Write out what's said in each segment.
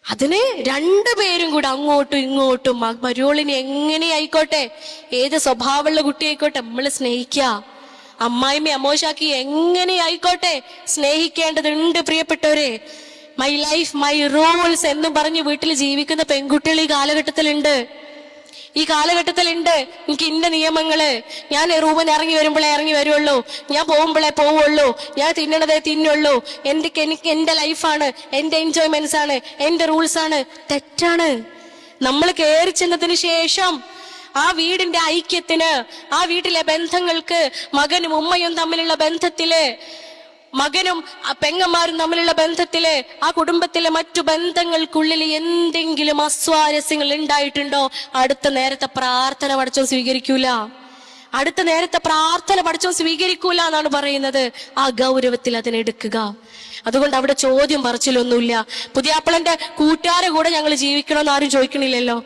അതിന് രണ്ടുപേരും കൂടെ അങ്ങോട്ടും ഇങ്ങോട്ടും മരുവോളിന് എങ്ങനെയായിക്കോട്ടെ, ഏത് സ്വഭാവമുള്ള കുട്ടി ആയിക്കോട്ടെ, നമ്മൾ സ്നേഹിക്കുക. അമ്മായിമ്മ അമ്മോശാക്കി എങ്ങനെയായിക്കോട്ടെ സ്നേഹിക്കേണ്ടതുണ്ട് പ്രിയപ്പെട്ടവരെ. മൈ ലൈഫ് മൈ റൂൾസ് എന്നും പറഞ്ഞ് വീട്ടിൽ ജീവിക്കുന്ന പെൺകുട്ടികൾ ഈ കാലഘട്ടത്തിലുണ്ട്. എനിക്ക് ഇന്ന നിയമങ്ങള്, ഞാൻ റൂമിന് ഇറങ്ങി വരുമ്പോഴേ ഇറങ്ങി വരുള്ളൂ, ഞാൻ പോകുമ്പോഴേ പോവുള്ളൂ, ഞാൻ തിന്നണതേ തിന്നുള്ളൂ, എനിക്ക് എന്റെ ലൈഫാണ്, എന്റെ എൻജോയ്മെന്റ്സ് ആണ്, എന്റെ റൂൾസ് ആണ്. തെറ്റാണ്. നമ്മൾ കയറി ചെന്നതിന് ശേഷം ആ വീടിന്റെ ഐക്യത്തിന്, ആ വീട്ടിലെ ബന്ധങ്ങൾക്ക്, മകനും ഉമ്മയും തമ്മിലുള്ള ബന്ധത്തില്, മകനും പെങ്ങന്മാരും തമ്മിലുള്ള ബന്ധത്തില്, ആ കുടുംബത്തിലെ മറ്റു ബന്ധങ്ങൾക്കുള്ളിൽ എന്തെങ്കിലും അസ്വാരസ്യങ്ങൾ ഉണ്ടായിട്ടുണ്ടോ, അടുത്ത നേരത്തെ പ്രാർത്ഥന പടച്ചോൻ സ്വീകരിക്കൂല എന്നാണ് പറയുന്നത്. ആ ഗൗരവത്തിൽ അതിനെടുക്കുക. അതുകൊണ്ട് അവിടെ ചോദ്യം പറച്ചിലൊന്നുമില്ല. പുതിയാപ്പിളന്റെ കൂട്ടുകാരെ കൂടെ ഞങ്ങൾ ജീവിക്കണമെന്ന് ആരും ചോദിക്കണില്ലല്ലോ.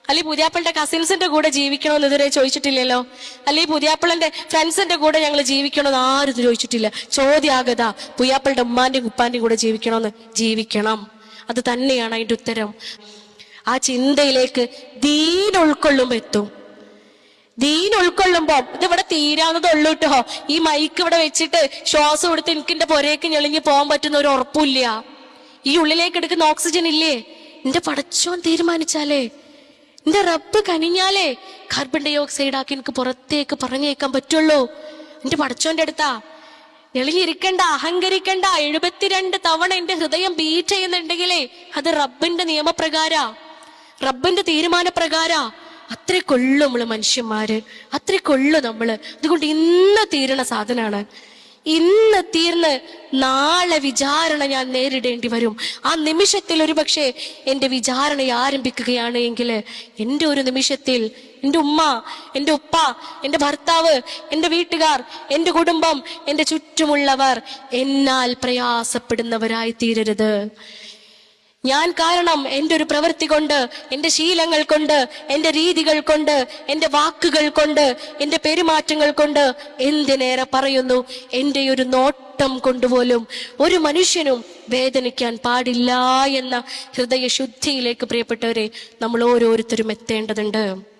അല്ലെങ്കിൽ പുതിയാപ്പിളിന്റെ കസിൻസിന്റെ കൂടെ ജീവിക്കണമെന്ന് ഇതുവരെ ചോദിച്ചിട്ടില്ലല്ലോ. അല്ലെങ്കിൽ പുതിയാപ്പിളിന്റെ ഫ്രണ്ട്സിന്റെ കൂടെ ഞങ്ങൾ ജീവിക്കണമെന്ന് ആരും ചോദിച്ചിട്ടില്ല. ചോദ്യാഗത പുതിയാപ്പിളുടെ ഉമ്മാന്റെയും ഉപ്പാന്റെയും കൂടെ ജീവിക്കണം. അത് തന്നെയാണ് അതിന്റെ ഉത്തരം. ആ ചിന്തയിലേക്ക് ദീൻ ഉൾക്കൊള്ളുമ്പോ എത്തും. ദീൻ ഉൾക്കൊള്ളുമ്പോ ഇതിവിടെ തീരാവുന്നതുള്ളൂ കേട്ടോ. ഈ മൈക്ക് ഇവിടെ വെച്ചിട്ട് ശ്വാസം കൊടുത്ത് എനിക്ക് എന്റെ പുരയ്ക്ക് ഞെളിഞ്ഞ് പോകാൻ പറ്റുന്ന ഒരു ഉറപ്പില്ല. ഈ ഉള്ളിലേക്ക് എടുക്കുന്ന ഓക്സിജൻ ഇല്ലേ, എന്റെ പടച്ചോൻ തീരുമാനിച്ചാലേ, എന്റെ റബ്ബ് കനിഞ്ഞാലേ കാർബൺ ഡൈ ഓക്സൈഡ് ആക്കി എനിക്ക് പുറത്തേക്ക് പറഞ്ഞേക്കാൻ പറ്റുള്ളൂ. എന്റെ പടച്ചോന്റെ അടുത്താ. എളിഞ്ഞിരിക്കണ്ട, അഹങ്കരിക്കണ്ട. 72 തവണ എന്റെ ഹൃദയം ബീറ്റ് ചെയ്യുന്നുണ്ടെങ്കിലേ അത് റബ്ബിന്റെ നിയമപ്രകാര, റബ്ബിന്റെ തീരുമാനപ്രകാര. അത്രയ്ക്കൊള്ളു നമ്മള് മനുഷ്യന്മാര്, അത്രയ്ക്കൊള്ളു നമ്മള്. അതുകൊണ്ട് ഇന്ന് തീരണ സാധനാണ്. ഇന്ന് തീർന്ന് നാളെ വിചാരണ ഞാൻ നേരിടേണ്ടി വരും. ആ നിമിഷത്തിൽ ഒരുപക്ഷെ എന്റെ വിചാരണ ആരംഭിക്കുകയാണ് എങ്കിൽ, എന്റെ ഒരു നിമിഷത്തിൽ എന്റെ ഉമ്മ, എന്റെ ഉപ്പ, എന്റെ ഭർത്താവ്, എന്റെ വീട്ടുകാർ, എന്റെ കുടുംബം, എന്റെ ചുറ്റുമുള്ളവർ എന്നാൽ പ്രയാസപ്പെടുന്നവരായി തീരരുത്. ഞാൻ കാരണം എന്റെ ഒരു പ്രവൃത്തി കൊണ്ട്, എന്റെ ശീലങ്ങൾ കൊണ്ട്, എന്റെ രീതികൾ കൊണ്ട്, എന്റെ വാക്കുകൾ കൊണ്ട്, എന്റെ പെരുമാറ്റങ്ങൾ കൊണ്ട്, എന്തിനേറെ പറയുന്നു എന്റെ ഒരു നോട്ടം കൊണ്ടുപോലും ഒരു മനുഷ്യനും വേദനിക്കാൻ പാടില്ല എന്ന ഹൃദയശുദ്ധിയിലേക്ക് പ്രിയപ്പെട്ടവരെ നമ്മൾ ഓരോരുത്തരും എത്തേണ്ടതുണ്ട്.